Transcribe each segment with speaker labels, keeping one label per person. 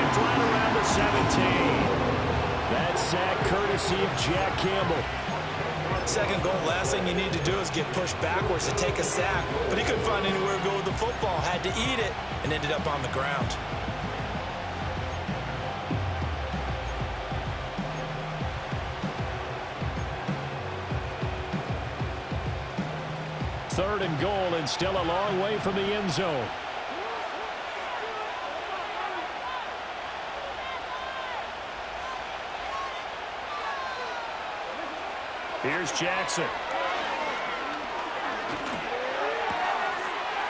Speaker 1: kept right around the 17. That sack courtesy of Jack Campbell.
Speaker 2: Second goal, last thing you need to do is get pushed backwards to take a sack. But he couldn't find anywhere to go with the football. Had to eat it and ended up on the ground.
Speaker 1: Third and goal, and still a long way from the end zone. Here's Jackson.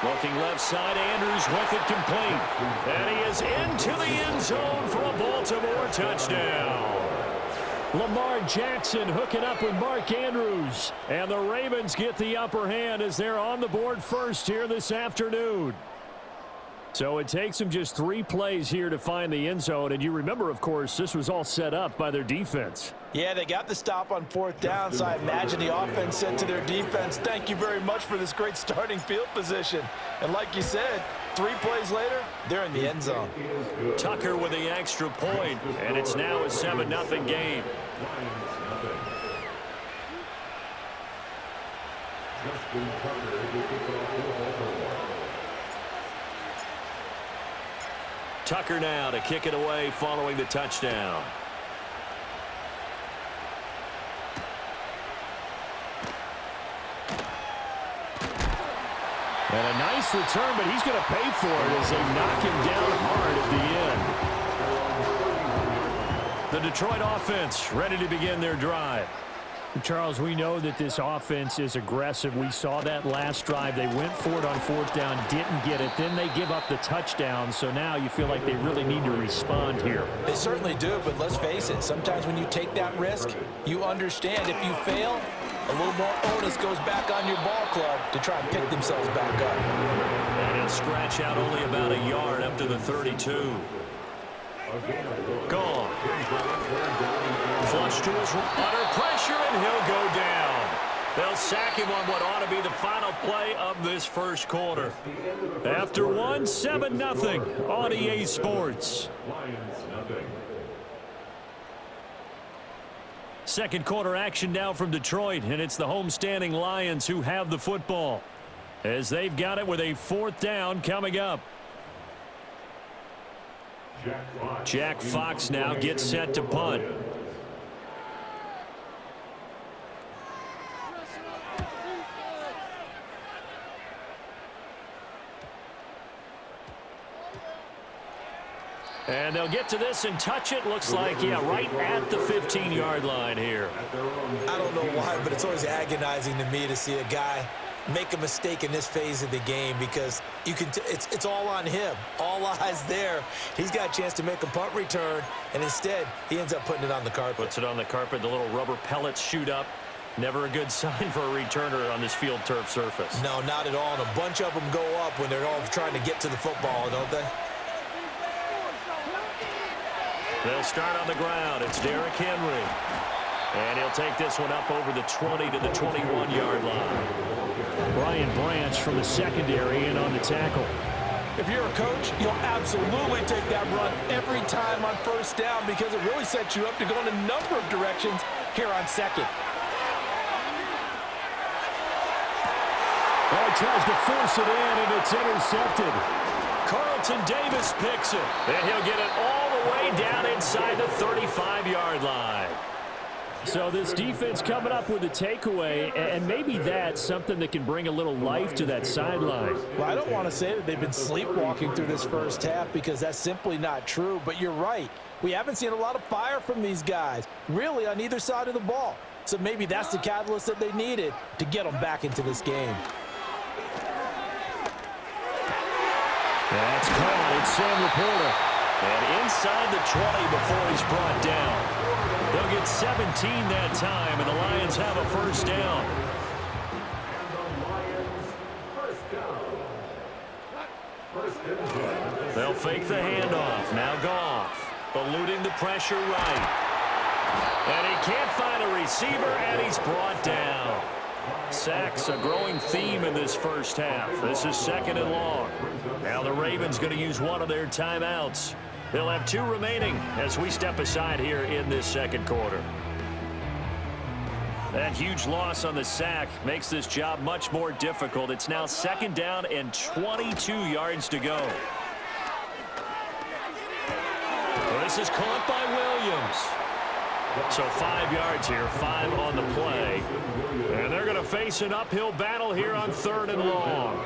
Speaker 1: Looking left side, Andrews with it complete. And he is into the end zone for a Baltimore touchdown. Lamar Jackson hooking up with Mark Andrews. And the Ravens get the upper hand as they're on the board first here this afternoon. So it takes them just 3 plays here to find the end zone. And you remember, of course, this was all set up by their defense.
Speaker 2: Yeah, they got the stop on 4th down, so I imagine the offense said to their defense, thank you very much for this great starting field position. And like you said, 3 plays later, they're in the end zone.
Speaker 1: Tucker with the extra point, and it's now a 7-0 game. Tucker now to kick it away following the touchdown. And a nice return, but he's going to pay for it as they knock him down hard at the end. The Detroit offense ready to begin their drive. Charles, we know that this offense is aggressive. We saw that last drive. They went for it on 4th down, didn't get it. Then they give up the touchdown. So now you feel like they really need to respond here.
Speaker 2: They certainly do, but let's face it. Sometimes when you take that risk, you understand if you fail, a little more onus goes back on your ball club to try and pick themselves back up.
Speaker 1: And he'll scratch out only about a yard up to the 32. Gone. Flush to his under pressure, and he'll go down. They'll sack him on what ought to be the final play of this first quarter. After 7-0 on EA Sports. Second quarter action now from Detroit, and it's the homestanding Lions who have the football as they've got it with a 4th down coming up. Jack Fox now gets set to punt. And they'll get to this and touch it. Looks like, yeah, right at the 15-yard line here.
Speaker 2: I don't know why, but it's always agonizing to me to see a guy make a mistake in this phase of the game because you can it's all on him. All eyes there. He's got a chance to make a punt return, and instead he ends up putting it on the carpet.
Speaker 1: Puts it on the carpet. The little rubber pellets shoot up. Never a good sign for a returner on this field turf surface.
Speaker 2: No, not at all. And a bunch of them go up when they're all trying to get to the football, don't they?
Speaker 1: They'll start on the ground. It's Derrick Henry. And he'll take this one up over the 20 to the 21-yard line. Brian Branch from the secondary in on the tackle.
Speaker 2: If you're a coach, you'll absolutely take that run every time on 1st down because it really sets you up to go in a number of directions here on 2nd.
Speaker 1: Oh, he tries to force it in, and it's intercepted. Carlton Davis picks it, and he'll get it all the way down inside the 35-yard line. So this defense coming up with a takeaway, and maybe that's something that can bring a little life to that sideline.
Speaker 2: Well, I don't want to say that they've been sleepwalking through this first half because that's simply not true, but you're right. We haven't seen a lot of fire from these guys, really on either side of the ball. So maybe that's the catalyst that they needed to get them back into this game.
Speaker 1: That's caught. It's Sam Laporta. And inside the 20 before he's brought down. They'll get 17 that time, and the Lions have a 1st down. They'll fake the handoff. Now Goff, eluding the pressure right. And he can't find a receiver, and he's brought down. Sacks, a growing theme in this first half. This is 2nd and long. Now the Ravens going to use one of their timeouts. They'll have 2 remaining as we step aside here in this second quarter. That huge loss on the sack makes this job much more difficult. It's now 2nd down and 22 yards to go. This is caught by Williams. So 5 yards here, 5 on the play. And they're going to face an uphill battle here on 3rd and long.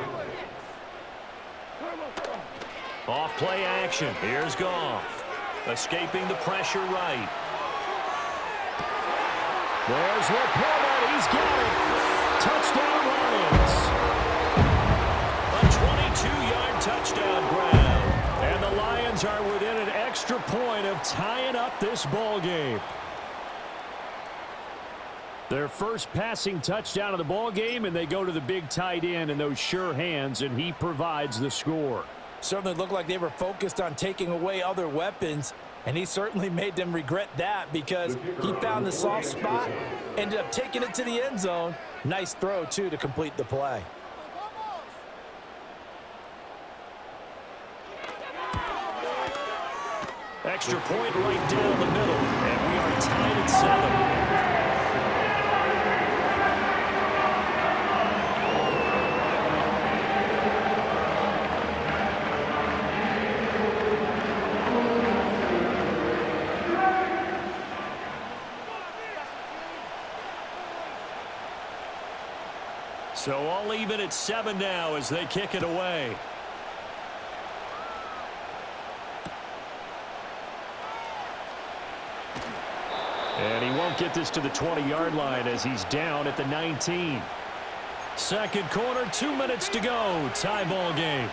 Speaker 1: Off play action. Here's Goff. Escaping the pressure right. There's Laporta. He's got it. Touchdown Lions. A 22-yard touchdown grab. And the Lions are within an extra point of tying up this ball game. Their first passing touchdown of the ball game, and they go to the big tight end in those sure hands, and he provides the score.
Speaker 2: Certainly looked like they were focused on taking away other weapons, and he certainly made them regret that because he found the soft spot, ended up taking it to the end zone. Nice throw, too, to complete the play.
Speaker 1: Extra point right down the middle, and we are tied at 7. So all even at 7 now as they kick it away. And he won't get this to the 20-yard line as he's down at the 19. Second quarter, 2 minutes to go. Tie ball game.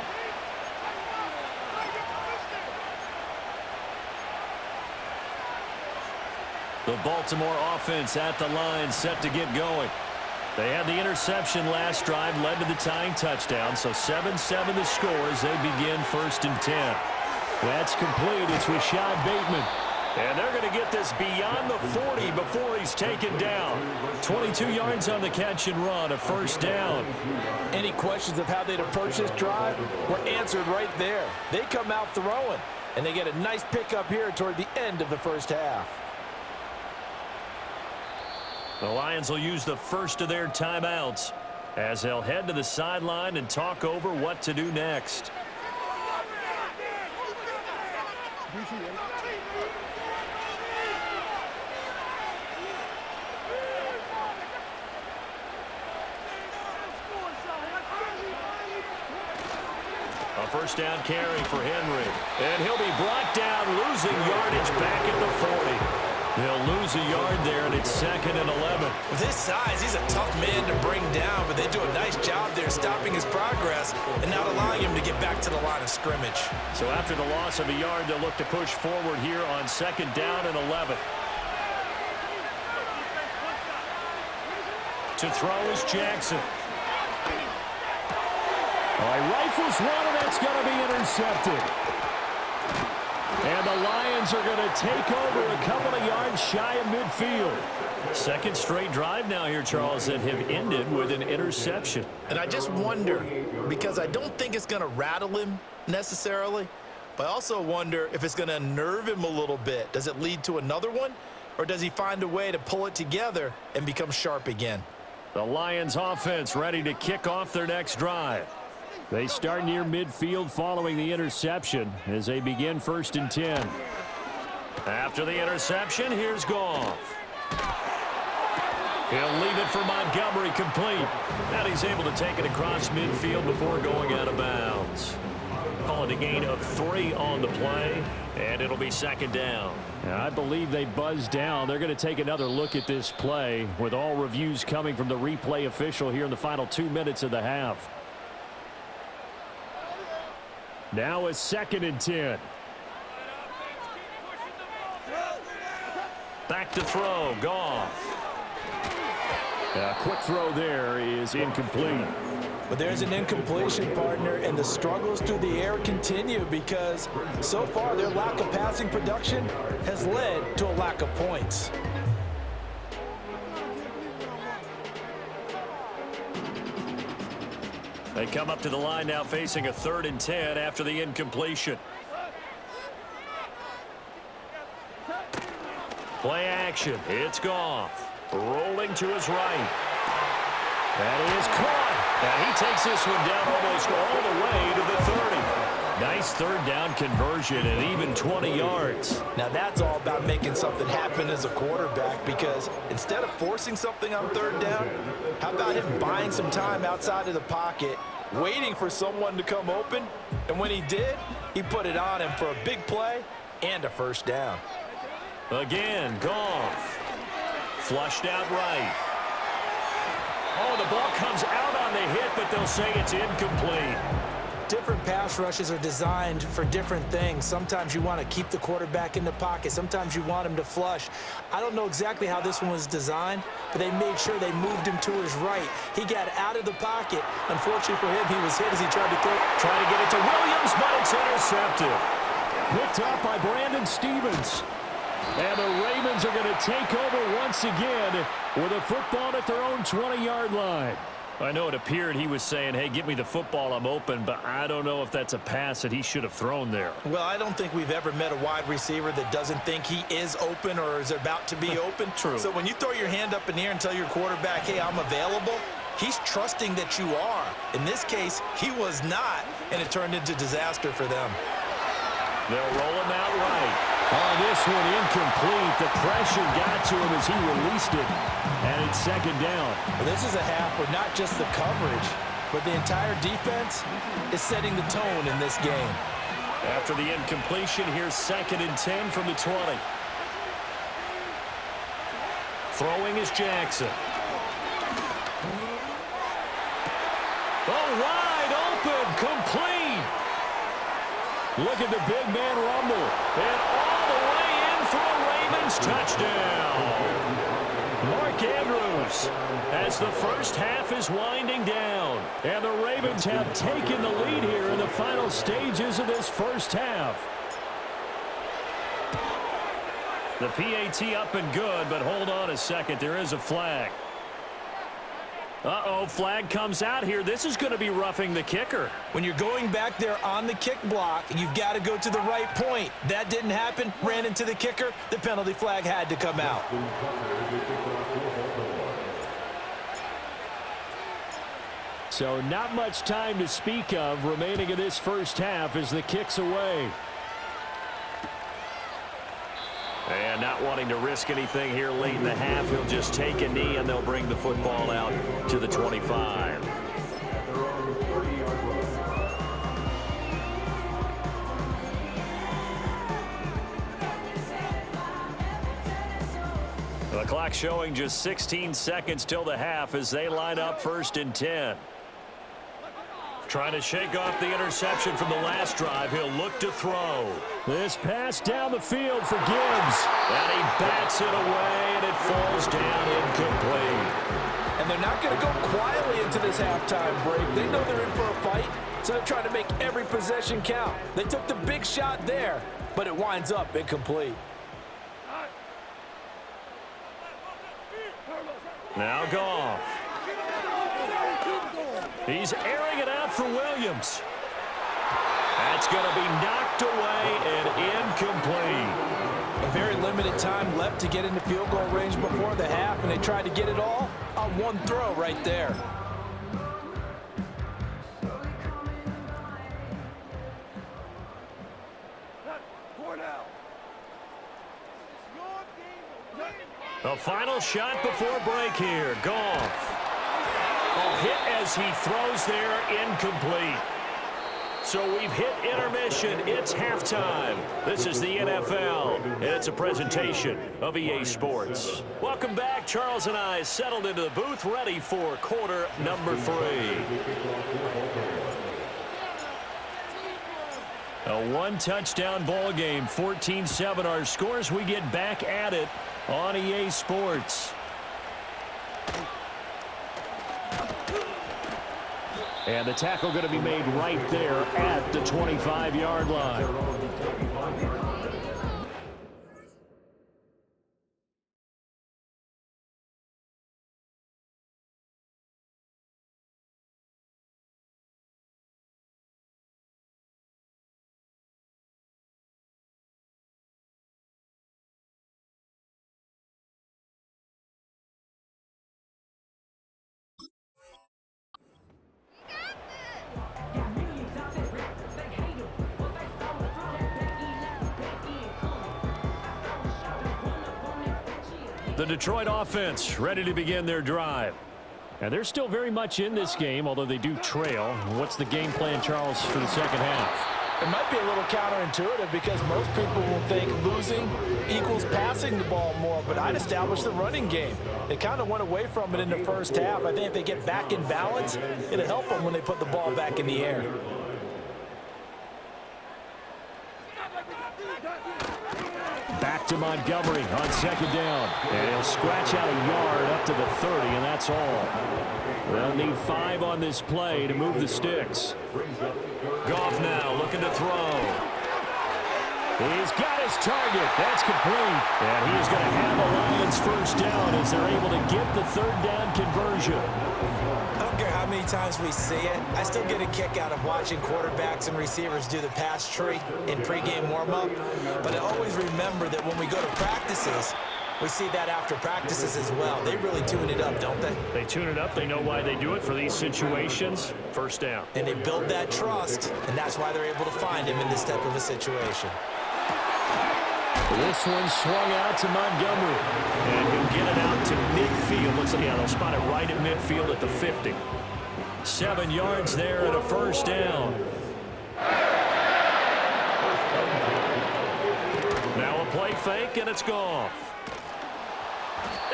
Speaker 1: The Baltimore offense at the line, set to get going. They had the interception last drive, led to the tying touchdown, so 7-7 the score as they begin 1st and 10. That's complete. It's Rashad Bateman. And they're going to get this beyond the 40 before he's taken down. 22 yards on the catch and run, a 1st down.
Speaker 2: Any questions of how they'd approach this drive were answered right there. They come out throwing, and they get a nice pickup here toward the end of the first half.
Speaker 1: The Lions will use the first of their timeouts as they'll head to the sideline and talk over what to do next. A 1st down carry for Henry. And he'll be brought down, losing yardage back at the 40. They'll lose a yard there, and it's 2nd and 11.
Speaker 2: With his size, he's a tough man to bring down, but they do a nice job there stopping his progress and not allowing him to get back to the line of scrimmage.
Speaker 1: So after the loss of a yard, they'll look to push forward here on 2nd down and 11. To throw is Jackson. All right, rifles one, and that's going to be intercepted. And the Lions are going to take over a couple of yards shy of midfield. 2nd straight drive now here, Charles, that have ended with an interception.
Speaker 3: And I just wonder, because I don't think it's going to rattle him necessarily, but I also wonder if it's going to unnerve him a little bit. Does it lead to another one, or does he find a way to pull it together and become sharp again?
Speaker 1: The Lions offense ready to kick off their next drive. They start near midfield following the interception as they begin 1st and 10. After the interception, here's Goff. He'll leave it for Montgomery complete. And he's able to take it across midfield before going out of bounds. Call it a gain of 3 on the play, and it'll be 2nd down. And I believe they buzzed down. They're going to take another look at this play with all reviews coming from the replay official here in the final 2 minutes of the half. Now it's 2nd and 10. Back to throw, Goff. A quick throw there is incomplete.
Speaker 2: But there's an incompletion, partner, and the struggles through the air continue because so far their lack of passing production has led to a lack of points.
Speaker 1: They come up to the line now facing a 3rd and 10 after the incompletion. Play action. It's Goff. Rolling to his right. That is caught. Now he takes this one down almost all the way to the 30. Nice third down conversion and even 20 yards.
Speaker 3: Now that's all about making something happen as a quarterback, because instead of forcing something on third down, how about him buying some time outside of the pocket, waiting for someone to come open, and when he did, he put it on him for a big play and a first down.
Speaker 1: Again, Goff. Flushed out right. Oh, the ball comes out on the hit, but they'll say it's incomplete.
Speaker 2: Different pass rushes are designed for different things. Sometimes you want to keep the quarterback in the pocket. Sometimes you want him to flush. I don't know exactly how this one was designed, but they made sure they moved him to his right. He got out of the pocket. Unfortunately for him, he was hit as he tried to
Speaker 1: get it to Williams, but it's intercepted. Picked up by Brandon Stevens. And the Ravens are going to take over once again with a football at their own 20-yard line. I know it appeared he was saying, hey, give me the football, I'm open, but I don't know if that's a pass that he should have thrown there.
Speaker 3: Well, I don't think we've ever met a wide receiver that doesn't think he is open or is about to be open.
Speaker 1: True.
Speaker 3: So when you throw your hand up in the air and tell your quarterback, hey, I'm available, he's trusting that you are. In this case, he was not, and it turned into disaster for them.
Speaker 1: They'll roll him out right. Oh, this one incomplete. The pressure got to him as he released it, and it's second down.
Speaker 3: Well, this is a half where not just the coverage, but the entire defense is setting the tone in this game.
Speaker 1: After the incompletion, here's 2nd and 10 from the 20. Throwing is Jackson. Oh, wide open, complete. Look at the big man rumble. And all the way in for a Ravens touchdown. Mark Andrews as the first half is winding down. And the Ravens have taken the lead here in the final stages of this first half. The PAT up and good, but hold on a second. There is a flag. Uh-oh, flag comes out here. This is going to be roughing the kicker.
Speaker 2: When you're going back there on the kick block, you've got to go to the right point. That didn't happen. Ran into the kicker. The penalty flag had to come out.
Speaker 1: So not much time to speak of remaining in this first half as the kick's away. And not wanting to risk anything here late in the half, he'll just take a knee and they'll bring the football out to the 25. The clock showing just 16 seconds till the half as they line up 1st and 10. Trying to shake off the interception from the last drive. He'll look to throw. This pass down the field for Gibbs. And he bats it away, and it falls down incomplete.
Speaker 3: And they're not going to go quietly into this halftime break. They know they're in for a fight, so they're trying to make every possession count. They took the big shot there, but it winds up incomplete.
Speaker 1: Now Goff. He's airing it out for Williams. That's going to be knocked away and incomplete.
Speaker 2: A very limited time left to get into field goal range before the half, and they tried to get it all on one throw right there.
Speaker 1: The final shot before break here. Goff. A hit as he throws there, incomplete. So we've hit intermission. It's halftime. This is the NFL, and it's a presentation of EA Sports. Welcome back. Charles and I settled into the booth, ready for quarter number 3. A one-touchdown ball game, 14-7 our scores. We get back at it on EA Sports. And the tackle going to be made right there at the 25-yard line. The Detroit offense ready to begin their drive. And they're still very much in this game, although they do trail. What's the game plan, Charles, for the second half?
Speaker 3: It might be a little counterintuitive because most people will think losing equals passing the ball more, but I'd establish the running game. They kind of went away from it in the first half. I think if they get back in balance, it'll help them when they put the ball back in the air.
Speaker 1: Back to Montgomery on second down. And he'll scratch out a yard up to the 30, and that's all. They'll need 5 on this play to move the sticks. Goff now looking to throw. He's got his target. That's complete. And he is going to have the Lions first down as they're able to get the third down conversion.
Speaker 2: I don't care how many times we see it. I still get a kick out of watching quarterbacks and receivers do the pass tree in pregame warm-up. But I always remember that when we go to practices, we see that after practices as well. They really tune it up, don't they?
Speaker 1: They tune it up. They know why they do it for these situations. First down.
Speaker 2: And they build that trust, and that's why they're able to find him in this type of a situation.
Speaker 1: This one swung out to Montgomery. And he'll get it out to midfield. Looks like, yeah, they'll spot it right at midfield at the 50. 7 yards there and a first down. Now a play fake, and it's Goff.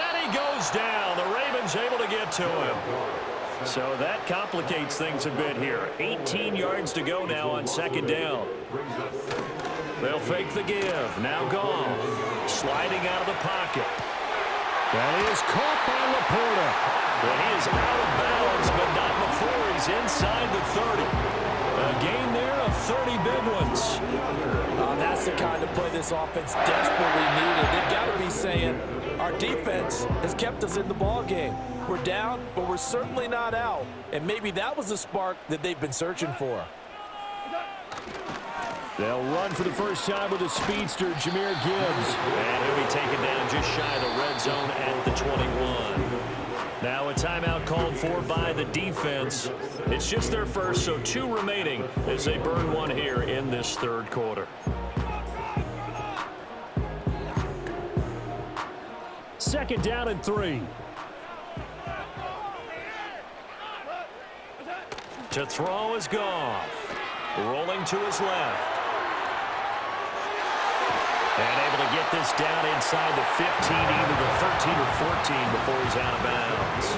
Speaker 1: And he goes down. The Ravens able to get to him. So that complicates things a bit here. 18 yards to go now on second down. They'll fake the give. Now Goff sliding out of the pocket. That is caught by Laporta. But he is out of bounds, but not before he's inside the 30. A gain there of 30 big ones.
Speaker 3: That's the kind of play this offense desperately needed. They've got to be saying, our defense has kept us in the ball game. We're down, but we're certainly not out. And maybe that was the spark that they've been searching for.
Speaker 1: They'll run for the first time with a speedster, Jahmyr Gibbs. And he'll be taken down just shy of the red zone at the 21. Now a timeout called for by the defense. It's just their first, so 2 remaining as they burn 1 here in this third quarter. Second down and 3. To throw is Goff. Rolling to his left. And able to get this down inside the 15, either the 13 or 14 before he's out of bounds.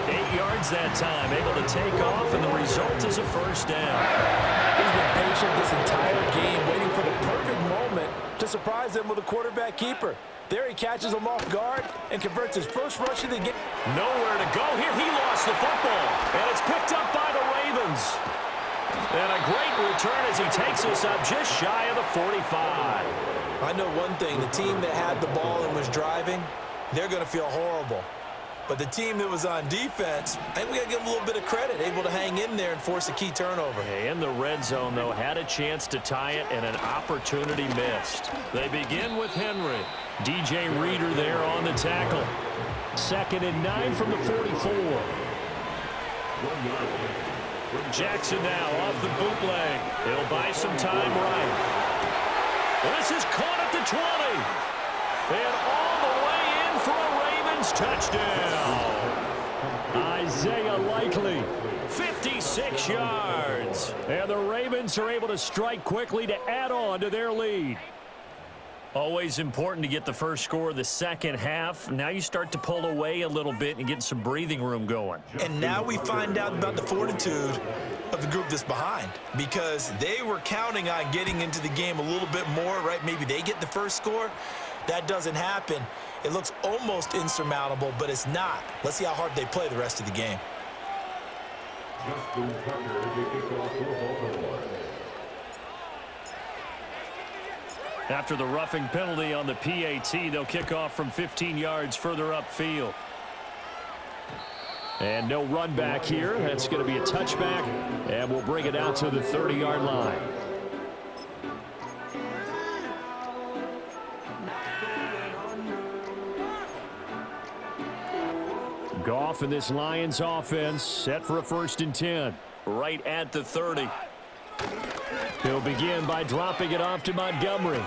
Speaker 1: 8 yards that time, able to take off, and the result is a first down.
Speaker 3: He's been patient this entire game, waiting for the perfect moment to surprise them with a quarterback keeper. There he catches him off guard and converts his first rush of the game.
Speaker 1: Nowhere to go here. He lost the football, and it's picked up by the Ravens. And a great return as he takes us up just shy of the 45.
Speaker 2: I know one thing, the team that had the ball and was driving, they're going to feel horrible. But the team that was on defense, I think we got to give them a little bit of credit, able to hang in there and force a key turnover.
Speaker 1: In the red zone, though, had a chance to tie it and an opportunity missed. They begin with Henry. DJ Reader there on the tackle. 2nd and 9 from the 44. Jackson now off the bootleg. He'll buy some time right. This is caught at the 20. And all the way in for a Ravens touchdown. Isaiah Likely, 56 yards. And the Ravens are able to strike quickly to add on to their lead. Always important to get the first score of the second half. Now you start to pull away a little bit and get some breathing room going.
Speaker 2: And now we find out about the fortitude of the group that's behind, because they were counting on getting into the game a little bit more, right? Maybe they get the first score. That doesn't happen. It looks almost insurmountable, but it's not. Let's see how hard they play the rest of the game.
Speaker 1: After the roughing penalty on the PAT, they'll kick off from 15 yards further upfield. And no run back here. That's going to be a touchback, and we'll bring it out to the 30-yard line. Goff and this Lions offense set for a 1st and 10. Right at the 30. He'll begin by dropping it off to Montgomery.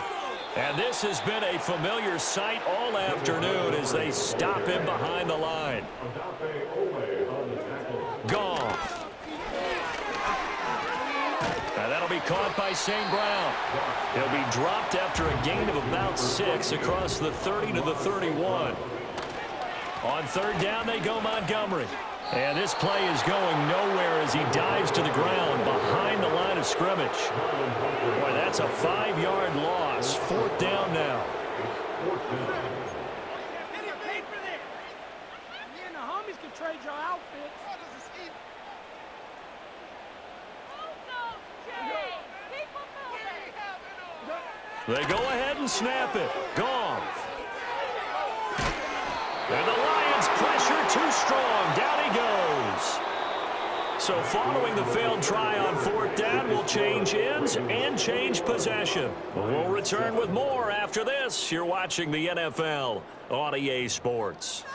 Speaker 1: And this has been a familiar sight all afternoon as they stop him behind the line. Goff. And that'll be caught by St. Brown. He'll be dropped after a gain of about 6 across the 30 to the 31. On third down, they go Montgomery. And this play is going nowhere as he dives to the ground behind the line of scrimmage. Boy, that's a 5-yard loss. Fourth down now. They go ahead and snap it. Goff. And the Lions pressure too strong. Down he goes. So following the failed try on fourth down, we'll change ends and change possession. We'll return with more after this. You're watching the NFL on EA Sports.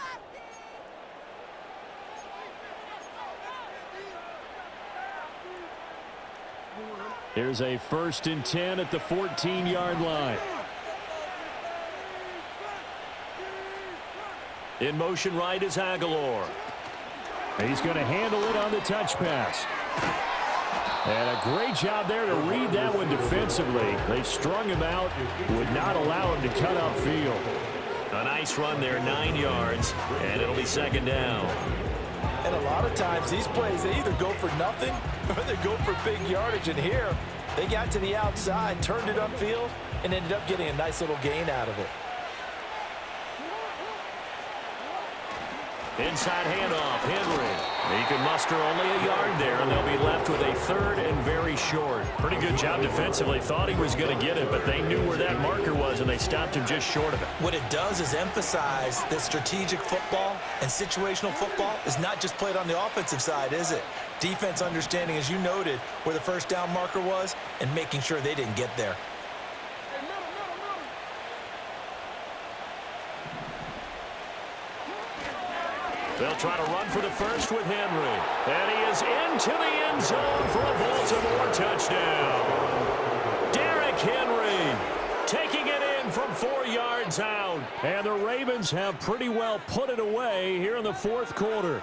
Speaker 1: Here's a 1st and 10 at the 14-yard line. In motion right is Aguilar. He's going to handle it on the touch pass. And a great job there to read that one defensively. They strung him out, would not allow him to cut upfield. A nice run there, 9 yards, and it'll be 2nd down.
Speaker 3: And a lot of times these plays, they either go for nothing or they go for big yardage. And here, they got to the outside, turned it upfield, and ended up getting a nice little gain out of it.
Speaker 1: Inside handoff, Henry. He can muster only a yard there, and they'll be left with a 3rd and very short. Pretty good job defensively. Thought he was going to get it, but they knew where that marker was, and they stopped him just short of it.
Speaker 2: What it does is emphasize that strategic football and situational football is not just played on the offensive side, is it? Defense understanding, as you noted, where the first down marker was and making sure they didn't get there.
Speaker 1: They'll try to run for the first with Henry. And he is into the end zone for a Baltimore touchdown. Derrick Henry taking it in from 4 yards out. And the Ravens have pretty well put it away here in the 4th quarter.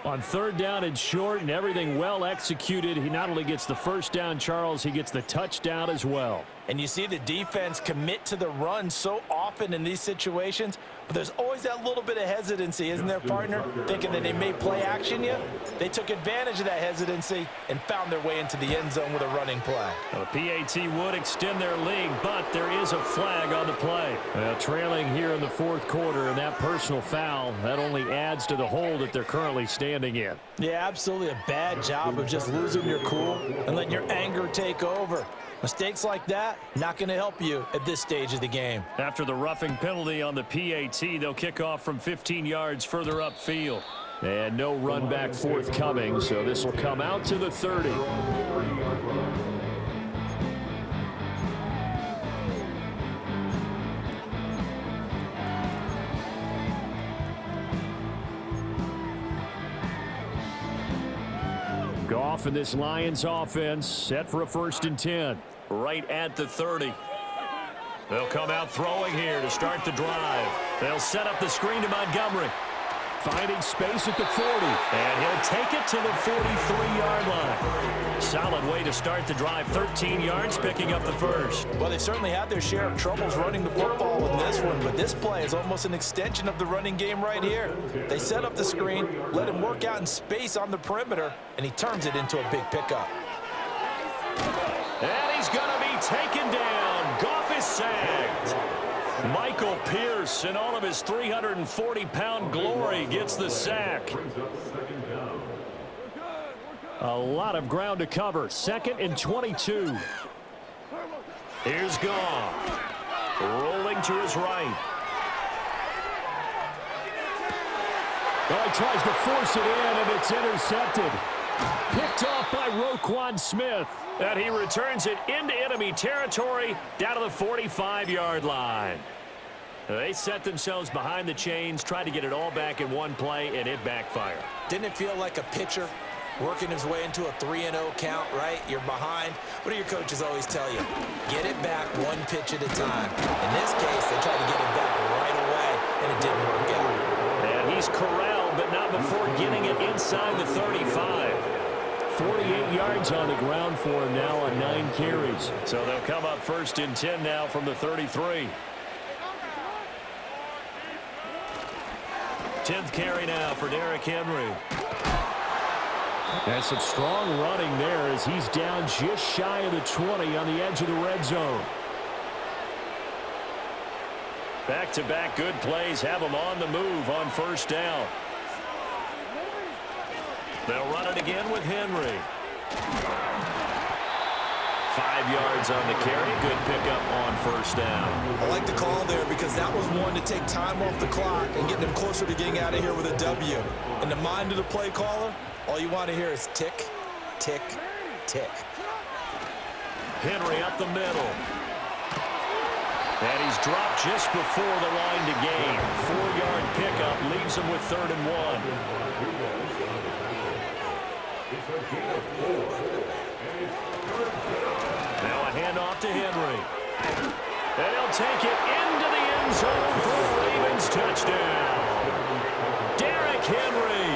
Speaker 1: On 3rd down and short and everything well executed, he not only gets the first down, Charles, he gets the touchdown as well.
Speaker 3: And you see the defense commit to the run so often in these situations, but there's always that little bit of hesitancy, isn't there, partner? Thinking that they may play action you. They took advantage of that hesitancy and found their way into the end zone with a running play.
Speaker 1: The PAT would extend their lead, but there is a flag on the play. Trailing here in the 4th quarter, and that personal foul, that only adds to the hole that they're currently standing in.
Speaker 3: Yeah, absolutely a bad job of just losing your cool and letting your anger take over. Mistakes like that, not going to help you at this stage of the game.
Speaker 1: After the roughing penalty on the PAT, they'll kick off from 15 yards further upfield. And no run back forthcoming, so this will come out to the 30. Goff and this Lions offense set for a 1st and 10. Right at the 30. They'll come out throwing here to start the drive. They'll set up the screen to Montgomery. Finding space at the 40. And he'll take it to the 43-yard line. Solid way to start the drive. 13 yards, picking up the first.
Speaker 3: Well, they certainly had their share of troubles running the football in this one, but this play is almost an extension of the running game right here. They set up the screen, let him work out in space on the perimeter, and he turns it into a big pickup.
Speaker 1: And he's going to be taken down. Goff is sacked. Michael Pierce, in all of his 340-pound glory, gets the sack. A lot of ground to cover. 2nd and 22. Here's Goff. Rolling to his right. Well, he tries to force it in, and it's intercepted. Picked off by Roquan Smith. And he returns it into enemy territory down to the 45-yard line. They set themselves behind the chains, tried to get it all back in one play, and it backfired.
Speaker 2: Didn't it feel like a pitcher working his way into a 3-0 count, right? You're behind. What do your coaches always tell you? Get it back one pitch at a time. In this case, they tried to get it back right away, and it didn't work out.
Speaker 1: And he's corralled, but not before getting it inside the 35. 48 yards on the ground for him now on 9 carries. So they'll come up 1st and 10 now from the 33. 10th carry now for Derrick Henry. And some strong running there as he's down just shy of the 20 on the edge of the red zone. Back-to-back good plays have him on the move on 1st down. They'll run it again with Henry. 5 yards on the carry. Good pickup on 1st down.
Speaker 2: I like the call there because that was one to take time off the clock and get them closer to getting out of here with a W. In the mind of the play caller, all you want to hear is tick, tick, tick.
Speaker 1: Henry up the middle. And he's dropped just before the line to gain. 4-yard pickup leaves him with 3rd and 1. Now a handoff to Henry. And he'll take it into the end zone for a Ravens touchdown. Derrick Henry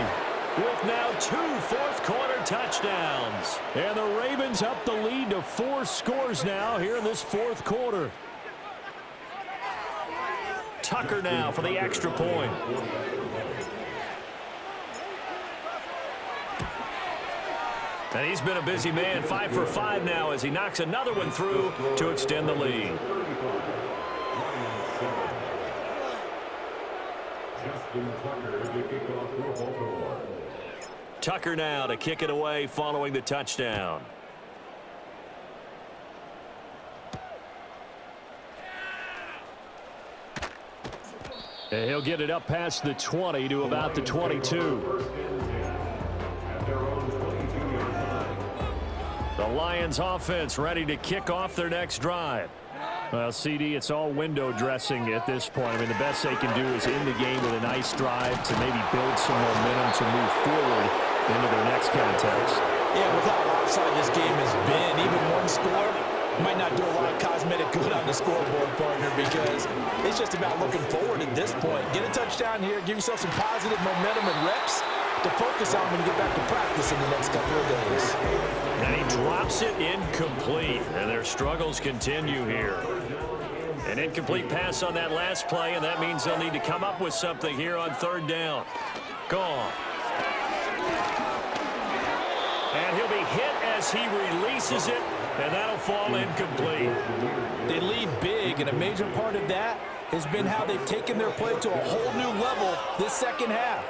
Speaker 1: with now 2 fourth-quarter touchdowns. And the Ravens up the lead to 4 scores now here in this 4th quarter. Tucker now for the extra point. And he's been a busy man, 5 for 5 now as he knocks another one through to extend the lead. Tucker now to kick it away following the touchdown. And he'll get it up past the 20 to about the 22. The Lions offense ready to kick off their next drive. Well, CD, it's all window dressing at this point. I mean, the best they can do is end the game with a nice drive to maybe build some momentum to move forward into their next contest.
Speaker 2: Yeah, with how offside this game has been, even one score might not do a lot of cosmetic good on the scoreboard, partner, because it's just about looking forward at this point. Get a touchdown here, give yourself some positive momentum and reps to focus on when you get back to practice in the next couple of days.
Speaker 1: And he drops it incomplete, and their struggles continue here. An incomplete pass on that last play, and that means they'll need to come up with something here on 3rd down. Gone. And he'll be hit as he releases it, and that'll fall incomplete.
Speaker 2: They lead big, and a major part of that has been how they've taken their play to a whole new level this second half.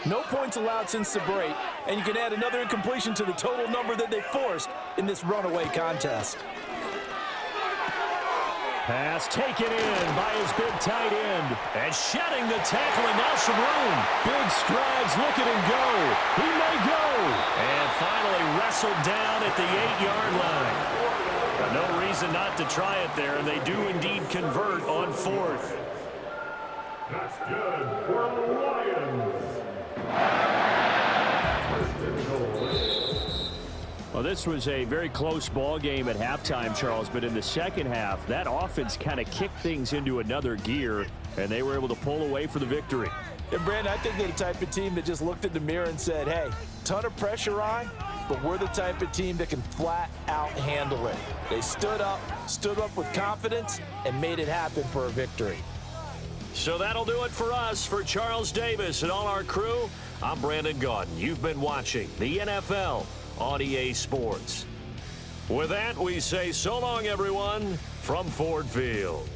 Speaker 2: No points allowed since the break, and you can add another incompletion to the total number that they forced in this runaway contest.
Speaker 1: Pass taken in by his big tight end. And shedding the tackle, and now some room. Big strides, look at him go. He may go. And finally wrestled down at the 8-yard line. But no reason not to try it there, and they do indeed convert on 4th.
Speaker 4: That's good for the Lions.
Speaker 1: Well, this was a very close ball game at halftime, Charles, but in the second half, that offense kind of kicked things into another gear, and they were able to pull away for the victory.
Speaker 2: And, Brandon, I think they're the type of team that just looked in the mirror and said, hey, ton of pressure on, but we're the type of team that can flat out handle it. They stood up with confidence, and made it happen for a victory.
Speaker 1: So that'll do it for us. For Charles Davis and all our crew, I'm Brandon Gaudin. You've been watching the NFL on EA Sports. With that, we say so long, everyone, from Ford Field.